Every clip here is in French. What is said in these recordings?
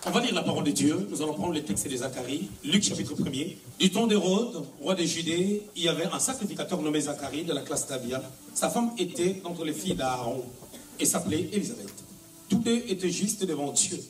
On va lire la parole de Dieu. Nous allons prendre le texte de Zacharie, Luc chapitre 1er. Du temps d'Hérode, roi de Judée, il y avait un sacrificateur nommé Zacharie de la classe d'Abia. Sa femme était d'entre les filles d'Aaron et s'appelait Élisabeth. Tous deux étaient justes devant Dieu,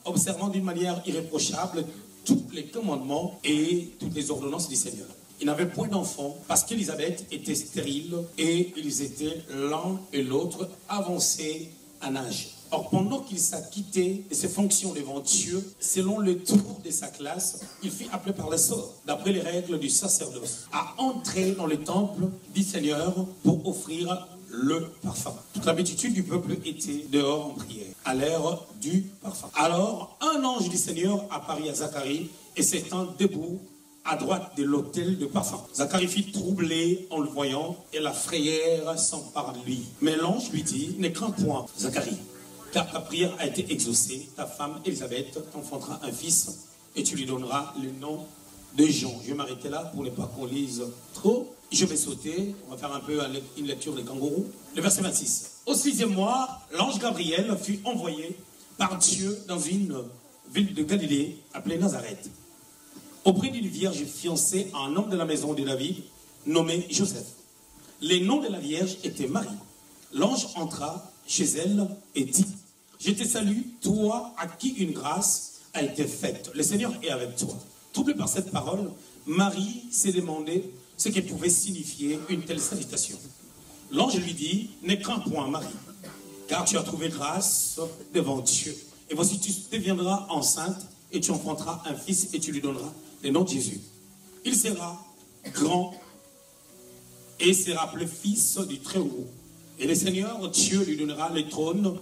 observant d'une manière irréprochable tous les commandements et toutes les ordonnances du Seigneur. Ils n'avaient point d'enfants parce qu'Élisabeth était stérile et ils étaient l'un et l'autre avancés en âge. Or, pendant qu'il s'acquittait de ses fonctions devant Dieu, selon le tour de sa classe, il fut appelé par le sort, d'après les règles du sacerdoce, à entrer dans le temple du Seigneur pour offrir le parfum. Toute la multitude du peuple était dehors en prière, à l'heure du parfum. Alors, un ange du Seigneur apparut à Zacharie et s'étant debout à droite de l'autel de parfum. Zacharie fut troublé en le voyant et la frayeur s'empara de lui. Mais l'ange lui dit, ne crains point, Zacharie, car ta prière a été exaucée, ta femme Élisabeth t'enfantera un fils et tu lui donneras le nom de Jean. Je vais m'arrêter là pour ne pas qu'on lise trop. Je vais sauter, on va faire un peu une lecture des kangourous. Le verset 26. Au 6e mois, l'ange Gabriel fut envoyé par Dieu dans une ville de Galilée appelée Nazareth, auprès d'une vierge fiancée à un homme de la maison de David nommé Joseph. Le nom de la vierge était Marie. L'ange entra chez elle et dit, je te salue, toi à qui une grâce a été faite. Le Seigneur est avec toi. Troublée par cette parole, Marie s'est demandé ce que pouvait signifier une telle salutation. L'ange lui dit, ne crains point Marie, car tu as trouvé grâce devant Dieu. Et voici, tu deviendras enceinte et tu enfanteras un fils et tu lui donneras le nom de Jésus. Il sera grand et sera appelé fils du Très-Haut. Et le Seigneur, Dieu, lui donnera le trône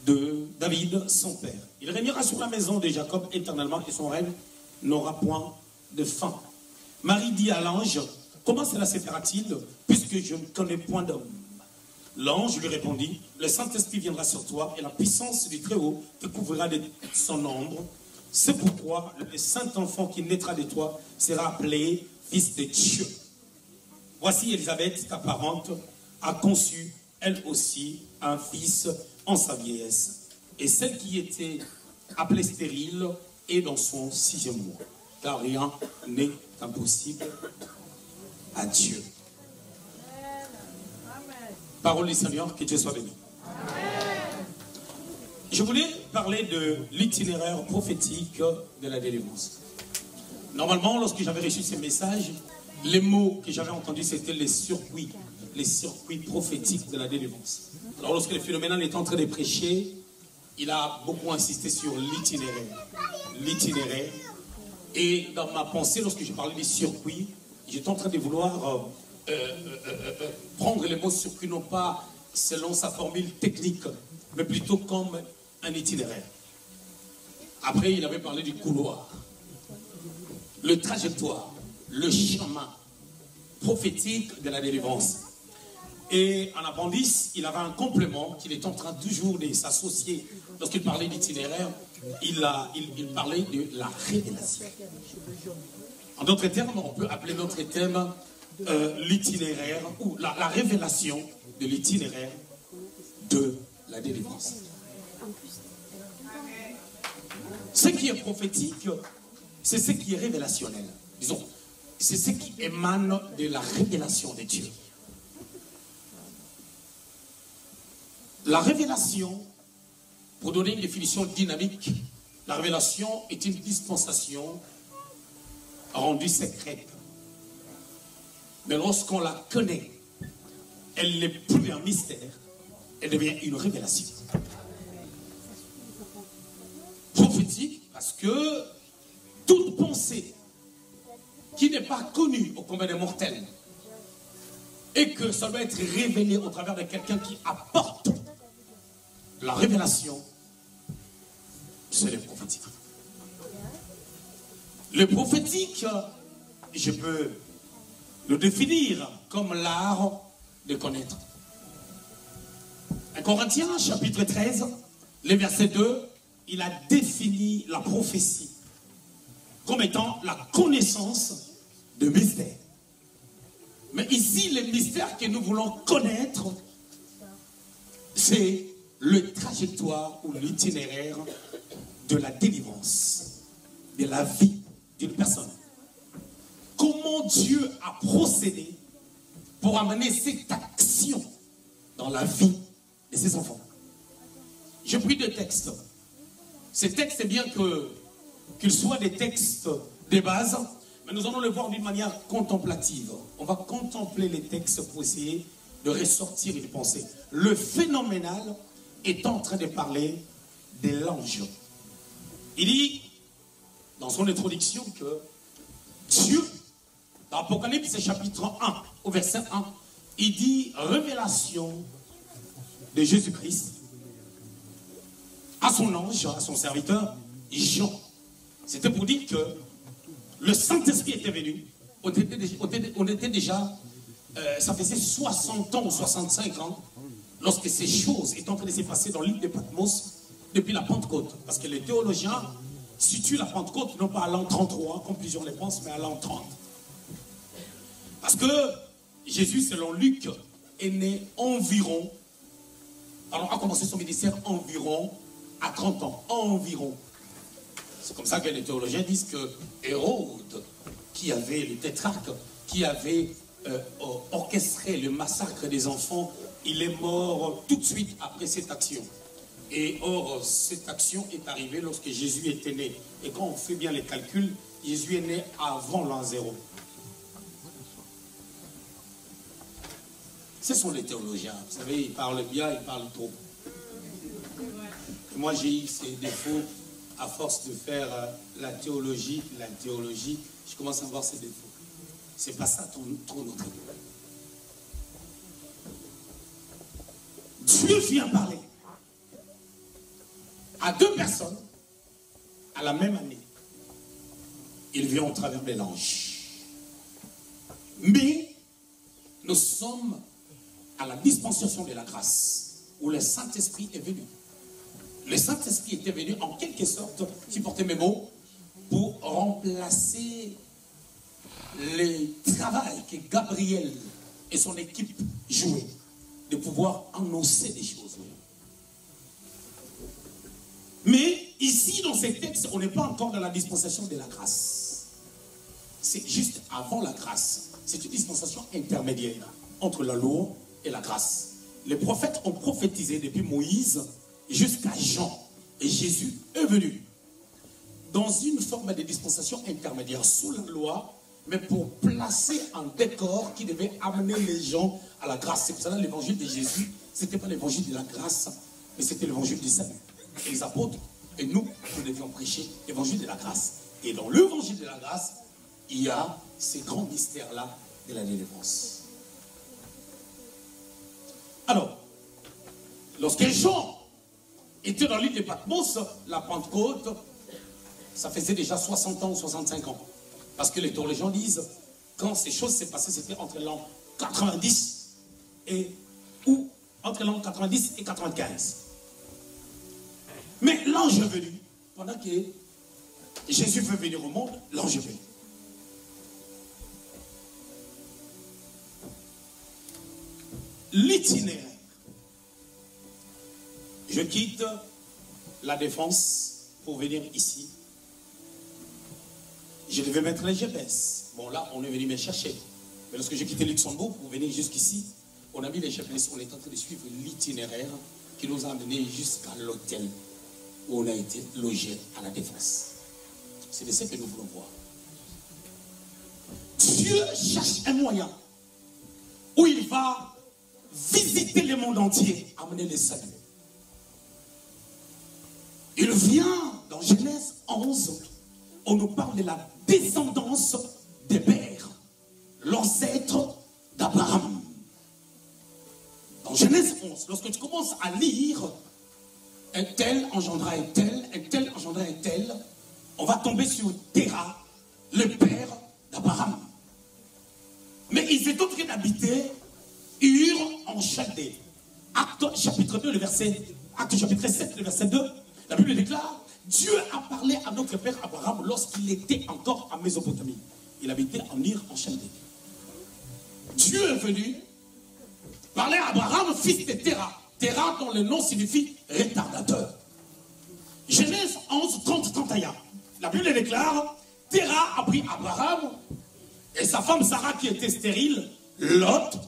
de David, son père. Il régnera sur la maison de Jacob éternellement et son règne n'aura point de fin. Marie dit à l'ange, comment cela se fera-t-il puisque je ne connais point d'homme? L'ange lui répondit, le Saint-Esprit viendra sur toi et la puissance du Très-Haut te couvrira de son ombre. C'est pourquoi le Saint-Enfant qui naîtra de toi sera appelé Fils de Dieu. Voici Élisabeth, ta parente, a conçu, elle aussi, un fils en sa vieillesse. Et celle qui était appelée stérile est dans son 6e mois. Car rien n'est impossible à Dieu. Parole du Seigneur, que Dieu soit béni. Je voulais parler de l'itinéraire prophétique de la délivrance. Normalement, lorsque j'avais reçu ces messages, les mots que j'avais entendus, c'était les circuits prophétiques de la délivrance. Alors lorsque le phénoménal est en train de prêcher, il a beaucoup insisté sur l'itinéraire. L'itinéraire. Et dans ma pensée, lorsque je parlais des circuits, j'étais en train de vouloir prendre les mots circuit, non pas selon sa formule technique, mais plutôt comme un itinéraire. Après, il avait parlé du couloir, le trajectoire, le chemin prophétique de la délivrance. Et en appendice, il avait un complément qu'il est en train toujours de s'associer. Lorsqu'il parlait d'itinéraire, il parlait de la révélation. En d'autres termes, on peut appeler notre thème l'itinéraire ou la révélation de l'itinéraire de la délivrance. Ce qui est prophétique, c'est ce qui est révélationnel. Disons, c'est ce qui émane de la révélation de Dieu. La révélation, pour donner une définition dynamique, la révélation est une dispensation rendue secrète. Mais lorsqu'on la connaît, elle n'est plus un mystère, elle devient une révélation. Prophétique, parce que toute pensée qui n'est pas connue au commun des mortels et que ça doit être révélé au travers de quelqu'un qui apporte la révélation, c'est le prophétique. Le prophétique, je peux le définir comme l'art de connaître. En Corinthiens, chapitre 13, le verset 2, il a défini la prophétie comme étant la connaissance de mystère. Mais ici, le mystère que nous voulons connaître, c'est le trajectoire ou l'itinéraire de la délivrance, de la vie d'une personne. Comment Dieu a procédé pour amener cette action dans la vie de ses enfants. J'ai pris deux textes. Ces textes, c'est bien qu'ils soient des textes de base, mais nous allons les voir d'une manière contemplative. On va contempler les textes pour essayer de ressortir et de penser. Le phénoménal est en train de parler de l'ange. Il dit, dans son introduction, que Dieu, dans Apocalypse chapitre 1, au verset 1, il dit révélation de Jésus-Christ à son ange, à son serviteur, Jean. C'était pour dire que le Saint-Esprit était venu. On était déjà, ça faisait 60 ans ou 65 ans, lorsque ces choses étaient en train de se passer dans l'île de Patmos depuis la Pentecôte. Parce que les théologiens situent la Pentecôte non pas à l'an 33, comme plusieurs le pensent, mais à l'an 30. Parce que Jésus, selon Luc, est né environ, alors a commencé son ministère environ à 30 ans, environ. C'est comme ça que les théologiens disent que Hérode, qui avait le tétrarque, qui avait orchestré le massacre des enfants, il est mort tout de suite après cette action. Et or, cette action est arrivée lorsque Jésus était né. Et quand on fait bien les calculs, Jésus est né avant l'an 0. Ce sont les théologiens. Vous savez, ils parlent bien, ils parlent trop. Moi, j'ai eu ces défauts à force de faire la théologie, je commence à voir ces défauts. C'est pas ça trop notre Dieu. Dieu vient parler à deux personnes à la même année. Il vient au travers de l'ange. Mais nous sommes à la dispensation de la grâce où le Saint-Esprit est venu. Le Saint-Esprit était venu en quelque sorte, si portez mes mots, pour remplacer le travail que Gabriel et son équipe jouaient, de pouvoir annoncer des choses. Mais ici, dans ces textes, on n'est pas encore dans la dispensation de la grâce. C'est juste avant la grâce. C'est une dispensation intermédiaire entre la loi et la grâce. Les prophètes ont prophétisé depuis Moïse jusqu'à Jean. Et Jésus est venu dans une forme de dispensation intermédiaire sous la loi, mais pour placer un décor qui devait amener les gens à la grâce. C'est pour ça que l'évangile de Jésus, ce n'était pas l'évangile de la grâce, mais c'était l'évangile du salut. Et les apôtres, et nous devions prêcher l'évangile de la grâce. Et dans l'évangile de la grâce, il y a ces grands mystères-là de la délivrance. Alors, lorsque Jean était dans l'île de Patmos, la Pentecôte, ça faisait déjà 60 ans ou 65 ans. Parce que les théologiens disent, quand ces choses s'est passées, c'était entre l'an 90 et, ou entre l'an 90 et 95. Mais l'ange est venu, pendant que Jésus veut venir au monde, l'ange est venu. L'itinéraire. Je quitte la Défense pour venir ici. Je devais mettre les GPS. Bon, là, on est venu me chercher. Mais lorsque j'ai quitté Luxembourg pour venir jusqu'ici, on a mis les GPS. On est en train de suivre l'itinéraire qui nous a amenés jusqu'à l'hôtel où on a été logé à la Défense. C'est de ce que nous voulons voir. Dieu cherche un moyen où il va visiter le monde entier, amener les saluts. Il vient dans Genèse 11, on nous parle de la descendance des pères, l'ancêtre d'Abraham. Dans Genèse 11, lorsque tu commences à lire, un tel engendra un tel engendra un tel, on va tomber sur Terah, le père d'Abraham. Mais ils étaient en train d'habiter Ur en Chaldée. Acte chapitre 2, le verset, Acte chapitre 7, le verset 2, la Bible déclare, Dieu a parlé à notre père Abraham lorsqu'il était encore en Mésopotamie. Il habitait en Ur en Chaldée. Dieu est venu parler à Abraham, fils de Terah. Terah dont le nom signifie retardateur. Genèse 11, 30, 31. La Bible déclare, Terah a pris Abraham et sa femme Sarah qui était stérile, Lot,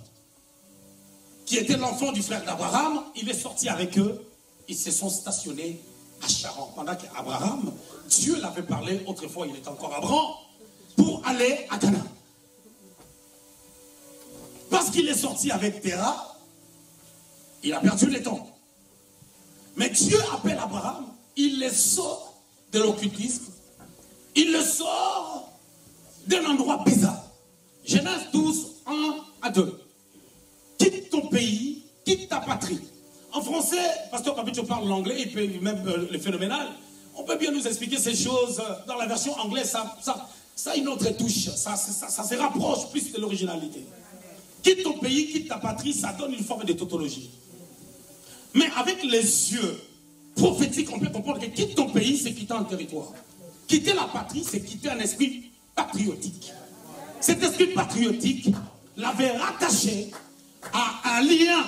qui était l'enfant du frère d'Abraham, il est sorti avec eux, ils se sont stationnés à Charan. Pendant qu'Abraham, Dieu l'avait parlé, autrefois il était encore Abraham, pour aller à Canaan. Parce qu'il est sorti avec Terah, il a perdu le temps. Mais Dieu appelle Abraham, il le sort de l'occultisme, il le sort d'un endroit bizarre. Genèse 12, 1 à 2. Quitte ton pays, quitte ta patrie. En français, Pasteur Capito parle l'anglais, et puis même le phénoménal. On peut bien nous expliquer ces choses. Dans la version anglaise, ça a une autre touche. Ça se rapproche plus de l'originalité. Quitte ton pays, quitte ta patrie, ça donne une forme de tautologie. Mais avec les yeux prophétiques, on peut comprendre que quitte ton pays, c'est quitter un territoire. Quitter la patrie, c'est quitter un esprit patriotique. Cet esprit patriotique l'avait rattaché à un lien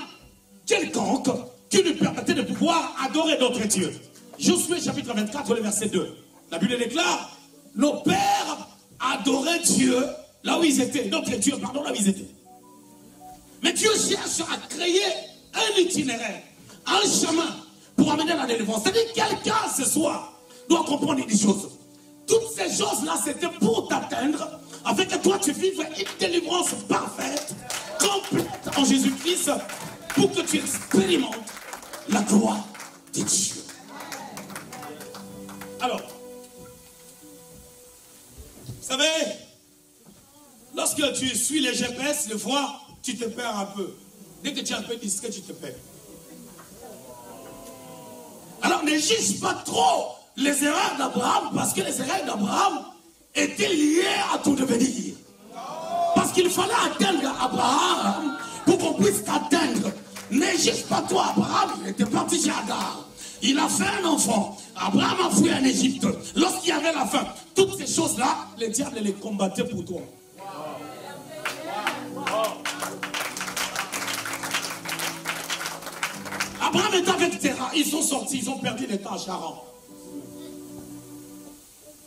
quelconque qui lui permettait de pouvoir adorer d'autres dieux. Josué chapitre 24, le verset 2. La Bible déclare, nos pères adoraient Dieu là où ils étaient. D'autres dieux, pardon, là où ils étaient. Mais Dieu cherche à créer un itinéraire, un chemin pour amener la délivrance. C'est-à-dire que quelqu'un ce soir doit comprendre une chose. Toutes ces choses-là, c'était pour t'atteindre, afin que toi tu vives une délivrance parfaite, complète en Jésus-Christ, pour que tu expérimentes la gloire de Dieu. Alors, vous savez, lorsque tu suis les GPS, des fois, tu te perds un peu. Dès que tu es un peu discret, tu te perds. Alors, ne juge pas trop les erreurs d'Abraham, parce que les erreurs d'Abraham étaient liées à ton devenir. Parce qu'il fallait atteindre Abraham pour qu'on puisse t'atteindre. Ne juge pas toi, Abraham, il était parti chez Agar. Il a fait un enfant. Abraham a fui en Égypte. Lorsqu'il y avait la faim, toutes ces choses-là, le diable les combattait pour toi. Abraham était avec Terah. Ils sont sortis, ils ont perdu le temps à Charan.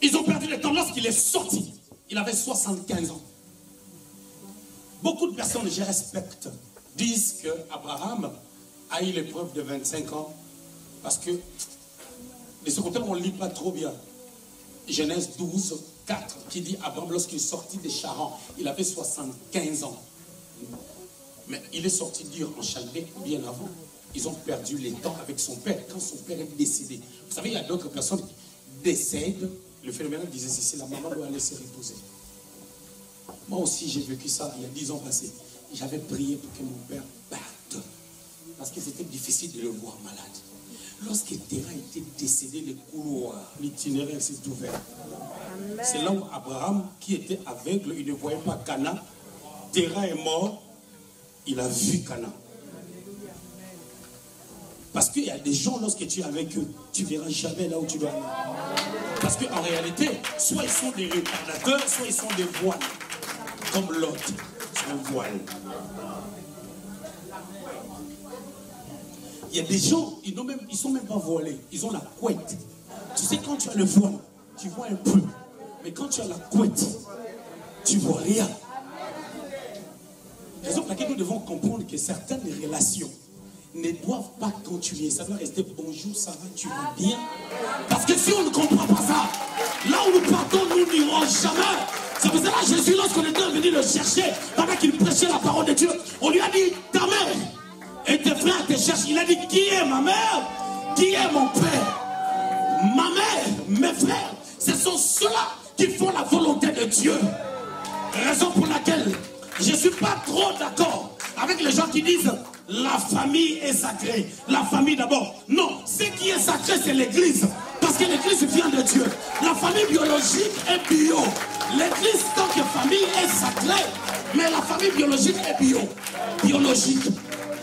Ils ont perdu le temps lorsqu'il est sorti. Il avait 75 ans. Beaucoup de personnes, je respecte, disent qu'Abraham a eu l'épreuve de 25 ans parce que de ce côté, on ne lit pas trop bien. Genèse 12, 4, qui dit Abraham, lorsqu'il est sorti de Charan, il avait 75 ans. Mais il est sorti dire en Chaldée bien avant. Ils ont perdu le temps avec son père quand son père est décédé. Vous savez, il y a d'autres personnes qui décèdent. Le phénomène disait ceci, la maman doit aller se reposer. Moi aussi, j'ai vécu ça il y a 10 ans passés. J'avais prié pour que mon père parte. Parce que c'était difficile de le voir malade. Lorsque Terah était décédé, le couloir, l'itinéraire s'est ouvert. C'est là où Abraham, qui était aveugle, il ne voyait pas Canaan. Terah est mort, il a vu Canaan. Parce qu'il y a des gens, lorsque tu es avec eux, tu ne verras jamais là où tu dois aller. Parce qu'en réalité, soit ils sont des retardateurs, soit ils sont des voiles. Comme l'autre, c'est un voile. Il y a des gens, ils ne sont même pas voilés. Ils ont la couette. Tu sais, quand tu as le voile, tu vois un peu. Mais quand tu as la couette, tu ne vois rien. Raison pour laquelle nous devons comprendre que certaines relations ne doivent pas continuer. Ça doit rester bonjour, ça va, tu vas bien. Parce que si on ne comprend pas ça, là où nous partons, nous n'irons jamais. C'est pour cela que Jésus, lorsqu'on était venu le chercher, pendant qu'il prêchait la parole de Dieu, on lui a dit, ta mère et tes frères te cherchent. Il a dit, qui est ma mère? Qui est mon père? Ma mère, mes frères, ce sont ceux-là qui font la volonté de Dieu. Raison pour laquelle je ne suis pas trop d'accord avec les gens qui disent la famille est sacrée. La famille d'abord. Non, ce qui est sacré, c'est l'église. Parce que l'église vient de Dieu. La famille biologique est bio. L'église, tant que famille, est sacrée. Mais la famille biologique est biologique.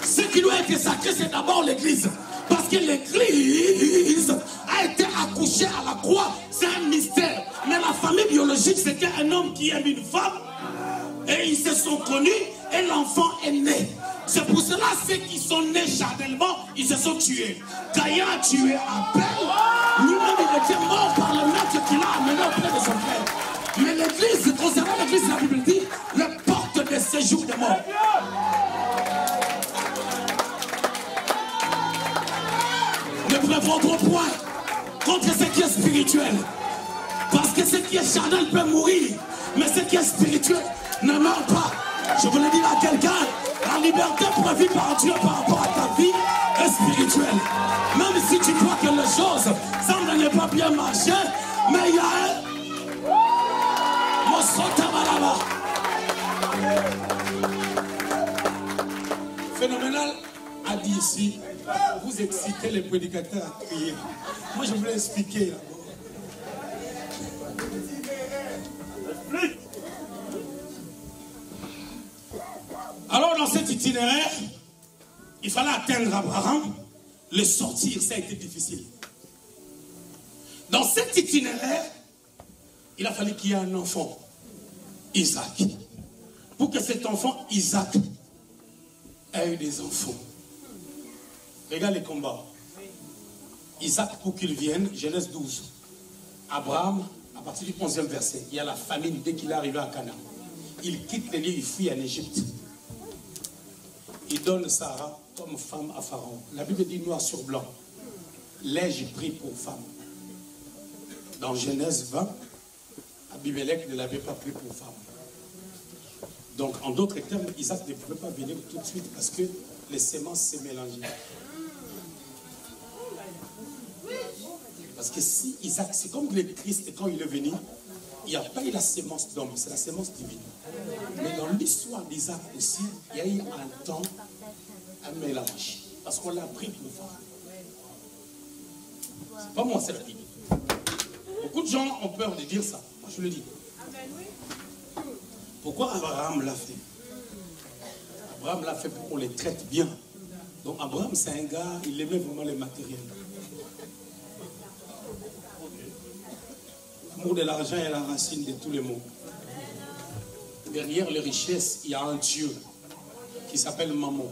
Ce qui doit être sacré, c'est d'abord l'église. Parce que l'église a été accouchée à la croix. C'est un mystère. Mais la famille biologique, c'était un homme qui aime une femme. Et ils se sont connus et l'enfant est né. C'est pour cela, ceux qui sont nés charnellement, ils se sont tués. Caïn a tué Abel. Lui-même, il était mort par le maître qui l'a amené auprès de son frère. Mais l'église, concernant l'église, la Bible dit, le porte de séjour des morts. Ne préférons point contre ce qui est spirituel. Parce que ce qui est charnel peut mourir. Mais ce qui est spirituel ne meurt pas. Je voulais dire à quelqu'un, la liberté prévue par Dieu par rapport à ta vie est spirituelle. Même si tu crois que les choses semblent ne pas bien marcher, mais il y a un... Phénoménal a dit ici, vous excitez les prédicateurs à crier. Moi je voulais expliquer d'abord. Alors dans cet itinéraire, il fallait atteindre Abraham. Le sortir, ça a été difficile. Dans cet itinéraire, il a fallu qu'il y ait un enfant, Isaac. Pour que cet enfant, Isaac, ait eu des enfants. Regarde les combats. Isaac, pour qu'il vienne, Genèse 12. Abraham, à partir du 11e verset, il y a la famine dès qu'il est arrivé à Canaan. Il quitte les lieux, il fuit en Égypte. Il donne Sarah comme femme à Pharaon. La Bible dit noir sur blanc. L'ai-je pris pour femme. Dans Genèse 20, Abimelech ne l'avait pas pris pour femme. Donc, en d'autres termes, Isaac ne pouvait pas venir tout de suite parce que les semences se mélangeaient. Parce que si Isaac, c'est comme le Christ, quand il est venu, il n'y a pas eu la sémence d'homme, c'est la sémence divine. Mais dans l'histoire d'Isaac aussi, il y a eu un temps, un mélange. Parce qu'on l'a pris pour femme. C'est pas moi, c'est la Bible. Beaucoup de gens ont peur de dire ça. Moi, je le dis. Pourquoi Abraham l'a fait? Abraham l'a fait pour qu'on les traite bien. Donc Abraham, c'est un gars, il aimait vraiment les matériels. L'amour de l'argent est la racine de tous les maux. Derrière les richesses, il y a un Dieu qui s'appelle Mammon.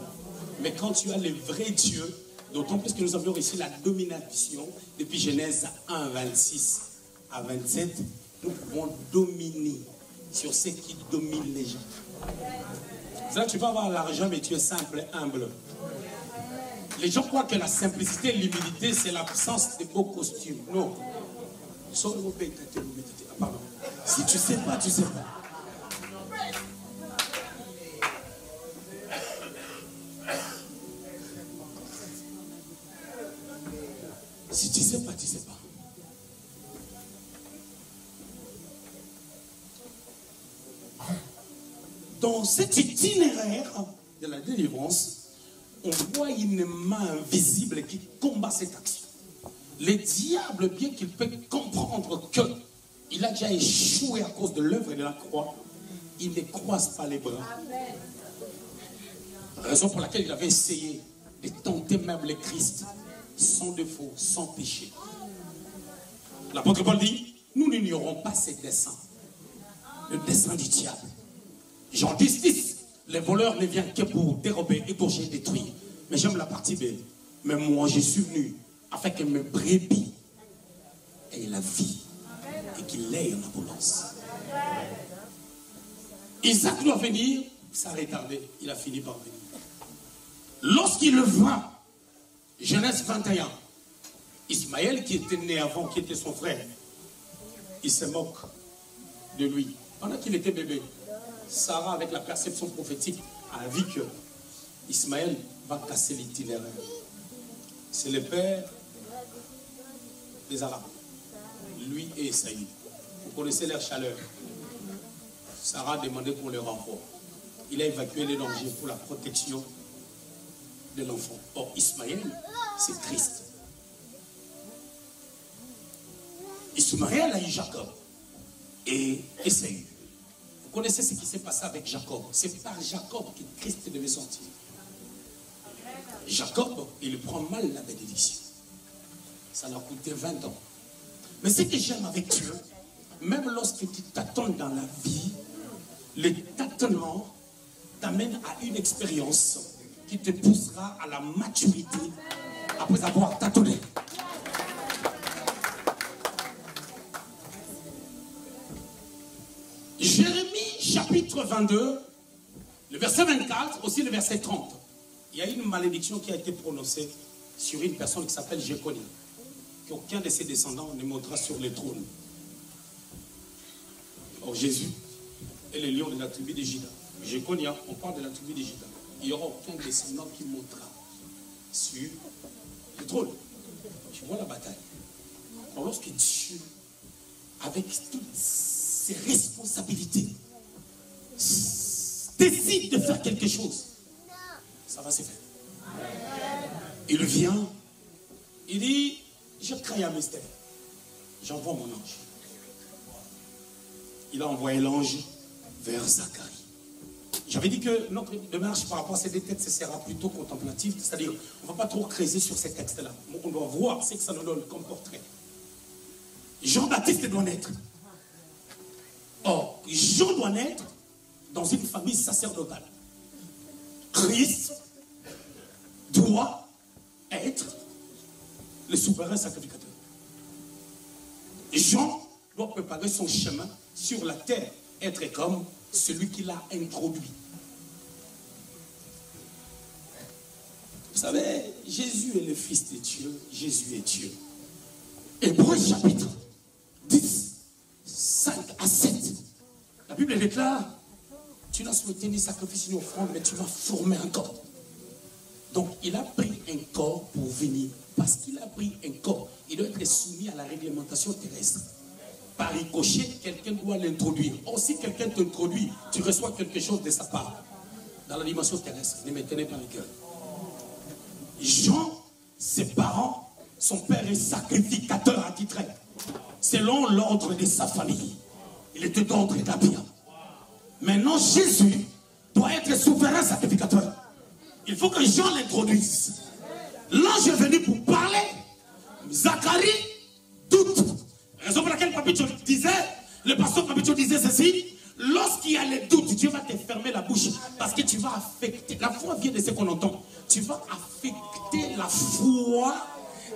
Mais quand tu as le vrai Dieu, d'autant plus que nous avions réussi la domination depuis Genèse 1, 26 à 27, nous pouvons dominer sur ceux qui dominent les gens. C'est là que tu vas avoir l'argent, mais tu es simple et humble. Les gens croient que la simplicité et l'humilité, c'est l'absence de beaux costumes. Non. Pardon. Si tu ne sais pas, tu ne sais pas. Si tu ne sais pas, tu ne sais pas. Dans cet itinéraire de la délivrance, on voit une main invisible qui combat cette action. Le diable, bien qu'il peut comprendre qu'il a déjà échoué à cause de l'œuvre de la croix, il ne croise pas les bras. Raison pour laquelle il avait essayé de tenter même le Christ, sans défaut, sans péché. L'apôtre Paul dit, nous n'ignorons pas ses desseins, le dessein du diable. Jean 10, 10, les voleurs ne viennent que pour dérober, égorger, détruire. Mais j'aime la partie B. Mais moi, je suis venu afin que mes brebis aient la vie et qu'il l'ait en abondance. Isaac doit venir, ça a retardé, il a fini par venir. Lorsqu'il vint, Genèse 21, Ismaël qui était né avant, qui était son frère, il se moque de lui. Pendant qu'il était bébé, Sarah, avec la perception prophétique, a vu que Ismaël va casser l'itinéraire. C'est le père des Arabes, lui et Esaïe. Vous connaissez leur chaleur. Sarah a demandé pour le renfort. Il a évacué les dangers pour la protection de l'enfant. Or, Ismaël, c'est Christ. Ismaël a eu Jacob et Esaïe. Vous connaissez ce qui s'est passé avec Jacob. C'est par Jacob que Christ devait sortir. Jacob, il prend mal la bénédiction. Ça l'a coûté 20 ans. Mais ce que j'aime avec Dieu, même lorsque tu t'attends dans la vie, le tâtonnement t'amène à une expérience qui te poussera à la maturité après avoir tâtonné. Jérémie chapitre 22, le verset 24, aussi le verset 30. Il y a une malédiction qui a été prononcée sur une personne qui s'appelle Jéconia, qu'aucun de ses descendants ne montera sur le trône. Or Jésus est le lion de la tribu de Juda. Jéconia, on parle de la tribu de Juda. Il n'y aura aucun descendant qui montera sur le trône. Tu vois la bataille. Alors lorsque Dieu, avec toutes ses responsabilités, décide de faire quelque chose, ça va se faire. Il vient, il dit, je crée un mystère. J'envoie mon ange. Il a envoyé l'ange vers Zacharie. J'avais dit que notre démarche par rapport à ces deux textes sera plutôt contemplative, c'est-à-dire on ne va pas trop creuser sur ces textes-là. On doit voir ce que ça nous donne comme portrait. Jean-Baptiste doit naître. Or, Jean doit naître dans une famille sacerdotale. Christ doit être le souverain sacrificateur. Jean doit préparer son chemin sur la terre, être comme celui qui l'a introduit. Vous savez, Jésus est le Fils de Dieu, Jésus est Dieu. Hébreux chapitre 10, 5 à 7. La Bible déclare, tu n'as souhaité ni sacrifice ni offrande, mais tu m'as formé un corps. Donc il a pris un corps pour venir. Parce qu'il a pris un corps, il doit être soumis à la réglementation terrestre. Par ricochet, quelqu'un doit l'introduire. Or, si quelqu'un t'introduit, tu reçois quelque chose de sa part. Dans la dimension terrestre, ne me tenez pas le cœur. Jean, ses parents, son père est sacrificateur attitré. Selon l'ordre de sa famille. Il était d'ordre d'Abia. Maintenant, Jésus doit être souverain sacrificateur. Il faut que Jean l'introduise. L'ange est venu pour parler. Zacharie doute. Raison pour laquelle Papicho disait, le pasteur Papicho disait ceci, lorsqu'il y a les doutes, Dieu va te fermer la bouche parce que tu vas affecter, la foi vient de ce qu'on entend, tu vas affecter la foi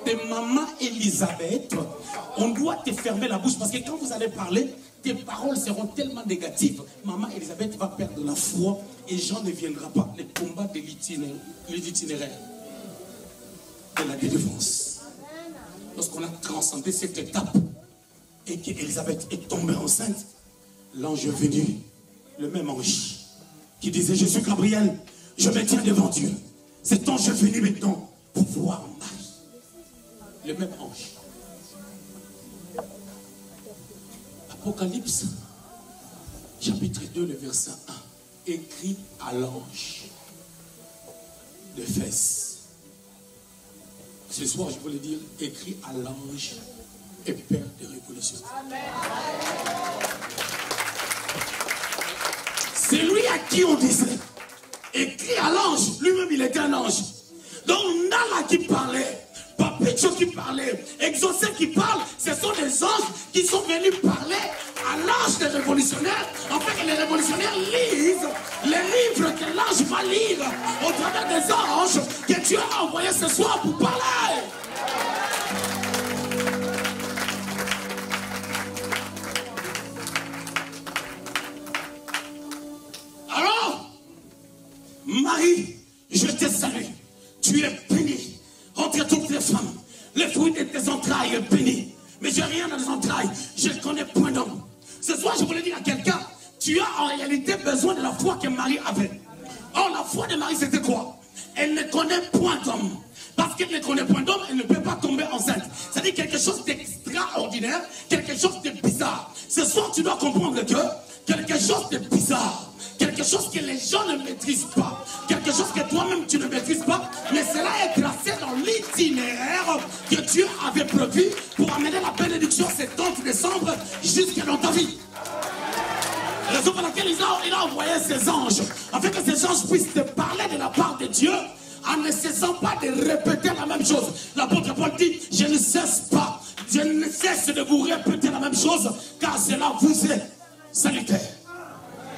de maman Elisabeth. On doit te fermer la bouche parce que quand vous allez parler, tes paroles seront tellement négatives. Maman Elisabeth va perdre la foi et Jean ne viendra pas. Le combat de l'itinéraire de la délivrance. Lorsqu'on a transcendé cette étape et qu'Élisabeth est tombée enceinte, l'ange est venu, le même ange, qui disait, je suis Gabriel, je me tiens devant Dieu. Cet ange est venu maintenant pour voir Marie. Le même ange. Apocalypse, chapitre 2, le verset 1, écrit à l'ange d'Éphèse. Ce soir, je voulais dire, écrit à l'ange et père de révolution. C'est lui à qui on disait, écrit à l'ange, lui-même il était un ange. Donc Nala qui parlait, Papicho qui parlait, Exaucé qui parle, ce sont des anges qui sont venus parler à l'ange des révolutionnaires, afin que les révolutionnaires lisent les livres que l'ange va lire au travers des anges que Dieu a envoyés ce soir pour parler. Alors, Marie, je te salue, tu es bénie entre toutes les femmes, le fruit de tes entrailles est béni. Mais je n'ai rien dans les entrailles, je ne connais point d'homme. Ce soir, je voulais dire à quelqu'un, tu as en réalité besoin de la foi que Marie avait. Or, la foi de Marie, c'était quoi? Elle ne connaît point d'homme. Parce qu'elle ne connaît point d'homme, elle ne peut pas tomber enceinte. C'est-à-dire quelque chose d'extraordinaire, quelque chose de bizarre. Ce soir, tu dois comprendre que quelque chose de bizarre, quelque chose que les gens ne maîtrisent pas, quelque chose que toi-même tu ne maîtrises pas, mais cela est tracé dans l'itinéraire que Dieu avait prévu pour amener la bénédiction ce 30 décembre jusqu'à dans ta vie. Raison pour laquelle il a envoyé ses anges, afin que ces anges puissent te parler de la part de Dieu, en ne cessant pas de répéter la même chose. L'apôtre Paul dit, je ne cesse de vous répéter la même chose, car cela vous est salutaire.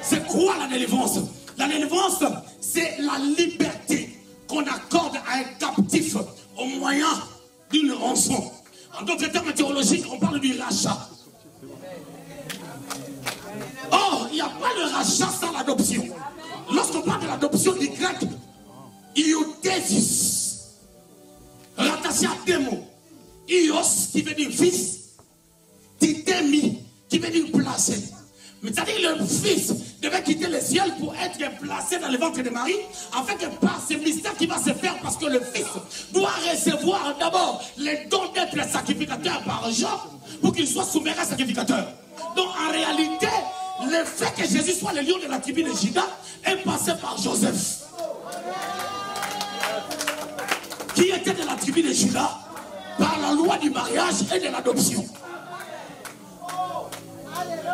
C'est quoi la délivrance? La délivrance, c'est la liberté qu'on accorde à un captif au moyen d'une rançon. En d'autres termes théologiques, on parle du rachat. Or, il n'y a pas le rachat sans l'adoption. Lorsqu'on parle de l'adoption du grec, iothésis, rattaché à deux mots. Ios, qui veut dire fils, titemi, qui veut dire placé. Mais c'est-à-dire le fils devait quitter le ciel pour être placé dans le ventre de Marie, afin que par ce mystère qui va se faire, parce que le fils doit recevoir d'abord les dons d'être sacrificateur par Jean, pour qu'il soit souverain sacrificateur. Donc en réalité, le fait que Jésus soit le lion de la tribu de Juda est passé par Joseph, qui était de la tribu de Juda par la loi du mariage et de l'adoption.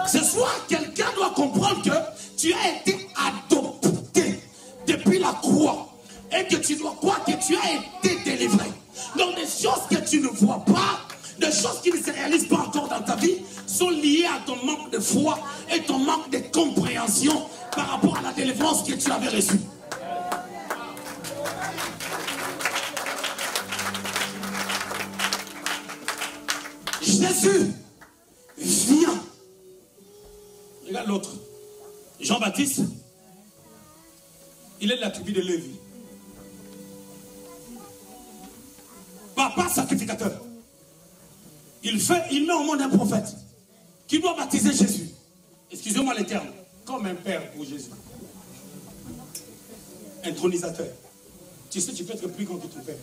Ce soir, quelqu'un doit comprendre que tu as été adopté depuis la croix et que tu dois croire que tu as été délivré. Donc des choses que tu ne vois pas, des choses qui ne se réalisent pas encore dans ta vie, sont liées à ton manque de foi et ton manque de compréhension par rapport à la délivrance que tu avais reçue. Jésus vient. Regarde l'autre. Jean-Baptiste, il est de la tribu de Lévi. Papa sacrificateur. Il met au monde un prophète qui doit baptiser Jésus. Excusez-moi les termes. Comme un père pour Jésus. Intronisateur. Tu sais, tu peux être plus grand que ton père.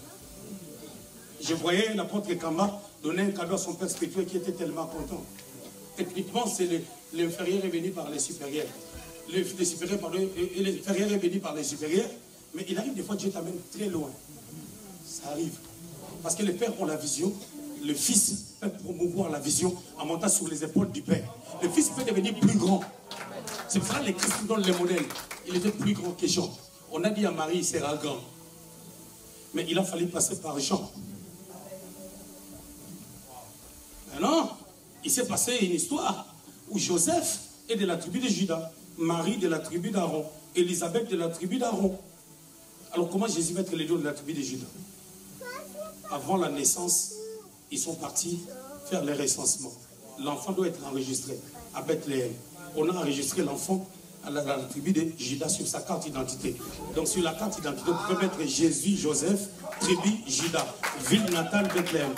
Je voyais l'apôtre Kamba donner un cadeau à son père spirituel qui était tellement content. Techniquement, c'est l'inférieur est béni par les supérieurs. L'inférieur est béni par les supérieurs. Mais il arrive des fois, Dieu t'amène très loin. Ça arrive. Parce que les pères ont la vision. Le fils peut promouvoir la vision en montant sur les épaules du père. Le fils peut devenir plus grand. C'est pour ça que les Christ donnent les modèles. Il était plus grand que Jean. On a dit à Marie, il sera grand. Mais il a fallu passer par Jean. Maintenant, il s'est passé une histoire où Joseph est de la tribu de Juda, Marie de la tribu d'Aaron, Élisabeth de la tribu d'Aaron. Alors comment Jésus va être le lion de la tribu de Juda? Avant la naissance, ils sont partis faire le recensement. L'enfant doit être enregistré à Bethléem. On a enregistré l'enfant à la tribu de Juda sur sa carte d'identité. Donc sur la carte d'identité, on peut mettre Jésus, Joseph, tribu Juda, ville natale Bethléem.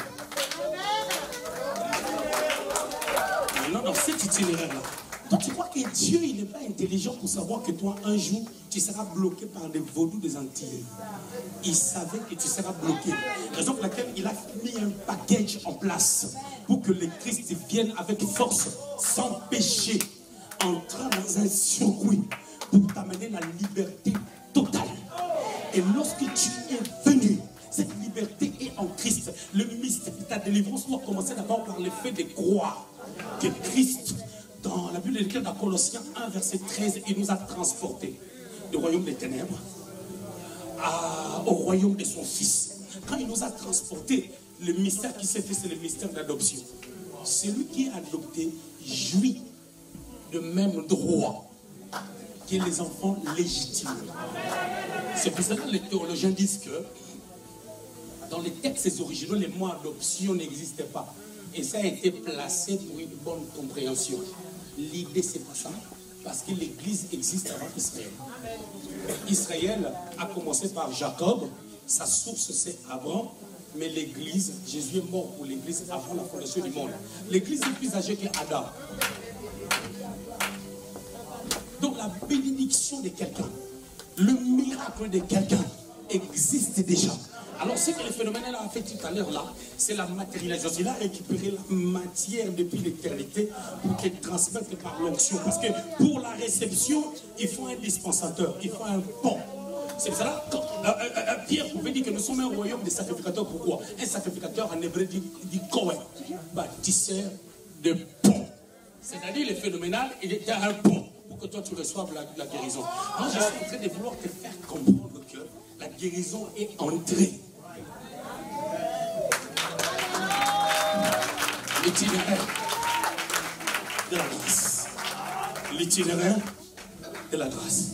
Maintenant, dans cet itinéraire-là, toi tu crois que Dieu il n'est pas intelligent pour savoir que toi un jour tu seras bloqué par des vaudous des Antilles. Il savait que tu seras bloqué. Raison pour laquelle il a mis un package en place pour que les Christ viennent avec force, sans péché, entrant dans un circuit pour t'amener la liberté totale. Et lorsque tu es venu, cette liberté est en Christ. Le mystère de ta délivrance doit commencer d'abord par le fait de croire que Christ, dans la Bible écrite dans Colossiens 1, verset 13, il nous a transportés du royaume des ténèbres au royaume de son Fils. Quand il nous a transportés, le mystère qui s'est fait, c'est le mystère d'adoption. Celui qui est adopté jouit de même droit que les enfants légitimes. C'est pour cela que les théologiens disent que dans les textes originaux, les mots adoption n'existaient pas. Et ça a été placé pour une bonne compréhension. L'idée, c'est pas ça. Parce que l'Église existe avant Israël. Israël a commencé par Jacob. Sa source, c'est Abraham. Mais l'Église, Jésus est mort pour l'Église avant la fondation du monde. L'Église est plus âgée qu'Adam. Donc la bénédiction de quelqu'un, le miracle de quelqu'un existe déjà. Alors ce que le phénomène a fait tout à l'heure là, c'est la matérialisation. Il a récupéré la matière depuis l'éternité pour qu'elle transmette par l'onction. Parce que pour la réception, il faut un dispensateur, il faut un pont. C'est pour ça que Pierre pouvait dire que nous sommes un royaume de sacrificateurs. Pourquoi? Un sacrificateur en hébreu dit Kohen, bâtisseur de pont. C'est-à-dire le phénoménal, il était un pont pour que toi tu reçoives la guérison. Moi je suis en train de vouloir te faire comprendre que la guérison est entrée. L'itinéraire de la grâce. L'itinéraire de la grâce.